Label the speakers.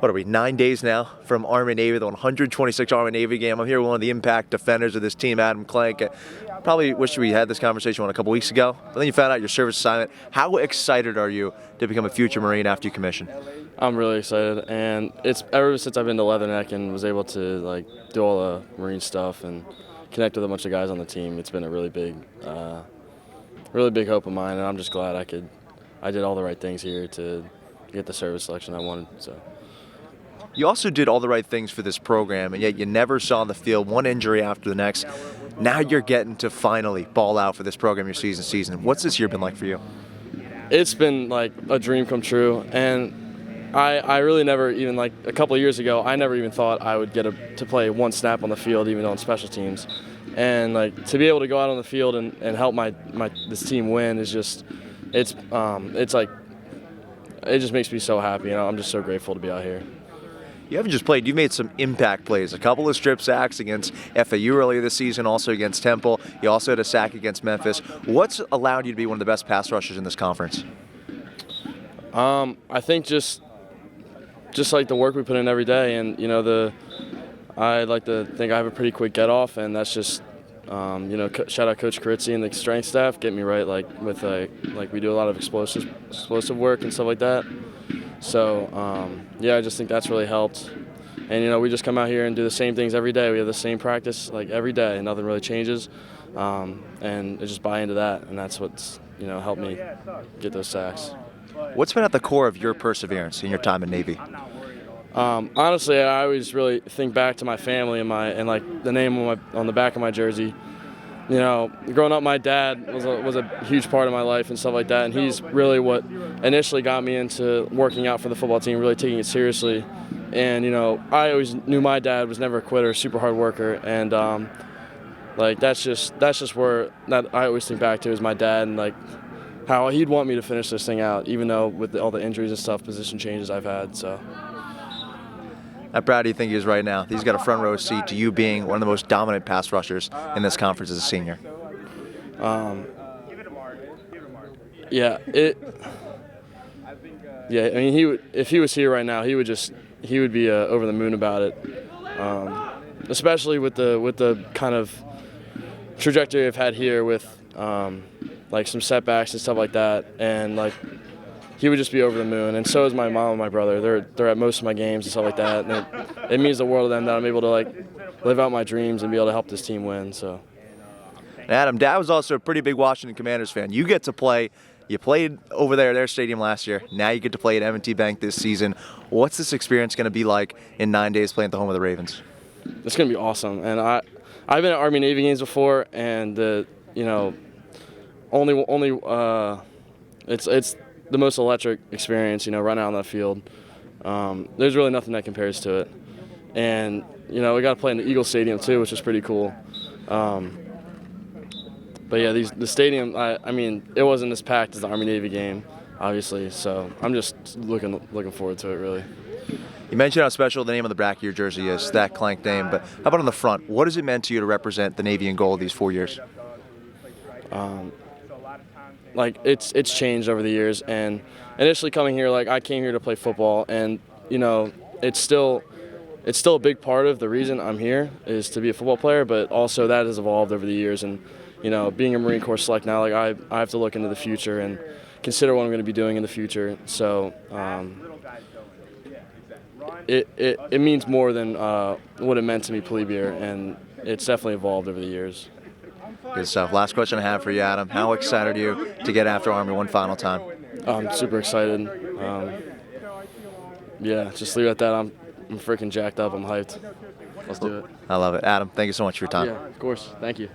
Speaker 1: what are we, 9 days now from Army Navy, the 126th Army Navy game. I'm here with one of the impact defenders of this team, Adam Klenk. Probably wish we had this conversation a couple weeks ago, but then you found out your service assignment. How excited are you to become a future Marine after you commission?
Speaker 2: I'm really excited, and it's ever since I've been to Leatherneck and was able to do all the Marine stuff and connect with a bunch of guys on the team. It's been a really big hope of mine, and I'm just glad I did all the right things here to get the service selection I wanted. So.
Speaker 1: You also did all the right things for this program, and yet you never saw on the field one injury after the next. Now you're getting to finally ball out for this program your season. What's this year been like for you?
Speaker 2: It's been like a dream come true, and I really never even, a couple of years ago, I never even thought I would get to play one snap on the field, even on special teams. And to be able to go out on the field and help this team win is just, it just makes me so happy. I'm just so grateful to be out here.
Speaker 1: You haven't just played, you've made some impact plays. A couple of strip sacks against FAU earlier this season, also against Temple. You also had a sack against Memphis. What's allowed you to be one of the best pass rushers in this conference?
Speaker 2: I think just like the work we put in every day, and I like to think I have a pretty quick get off, and that's just shout out Coach Carizzi and the strength staff, get me right with we do a lot of explosive work and stuff like that. So I just think that's really helped. And we just come out here and do the same things every day. We have the same practice every day, and nothing really changes. And I just buy into that, and that's what's helped me get those sacks.
Speaker 1: What's been at the core of your perseverance in your time in Navy?
Speaker 2: Honestly, I always really think back to my family and the name on the back of my jersey. Growing up, my dad was a huge part of my life and stuff like that, and he's really what initially got me into working out for the football team, really taking it seriously. And I always knew my dad was never a quitter, super hard worker, and that's just where that I always think back to is my dad and how he'd want me to finish this thing out, even though with all the injuries and stuff, position changes I've had. So.
Speaker 1: How proud do you think he is right now? He's got a front row seat to you being one of the most dominant pass rushers in this conference as a senior.
Speaker 2: I mean, if he was here right now, he would be over the moon about it. Especially with the kind of trajectory I've had here with some setbacks and stuff like that, and he would just be over the moon, and so is my mom and my brother. They're at most of my games and stuff like that, and it means the world to them that I'm able to live out my dreams and be able to help this team win. So,
Speaker 1: Adam, Dad was also a pretty big Washington Commanders fan. You get to play. You played over there at their stadium last year. Now you get to play at M&T Bank this season. What's this experience going to be like in 9 days playing at the home of the Ravens?
Speaker 2: It's going to be awesome, and I've been at Army Navy games before, and it's the most electric experience, running out on that field. There's really nothing that compares to it. And, we got to play in the Eagle Stadium too, which is pretty cool. But yeah, the stadium, I mean, it wasn't as packed as the Army-Navy game, obviously, so I'm just looking forward to it, really.
Speaker 1: You mentioned how special the name of the back of your jersey is, that Klenk name, but how about on the front? What has it meant to you to represent the Navy in gold these 4 years?
Speaker 2: It's changed over the years, and initially coming here, I came here to play football, and it's still a big part of the reason I'm here is to be a football player, but also that has evolved over the years, and being a Marine Corps select now, I have to look into the future and consider what I'm going to be doing in the future. So it means more than what it meant to me plebe year, and it's definitely evolved over the years.
Speaker 1: Good stuff. Last question I have for you, Adam. How excited are you to get after Army one final time?
Speaker 2: I'm super excited. Just leave it at that. I'm freaking jacked up. I'm hyped. Let's do it.
Speaker 1: I love it. Adam, thank you so much for your time.
Speaker 2: Yeah, of course. Thank you.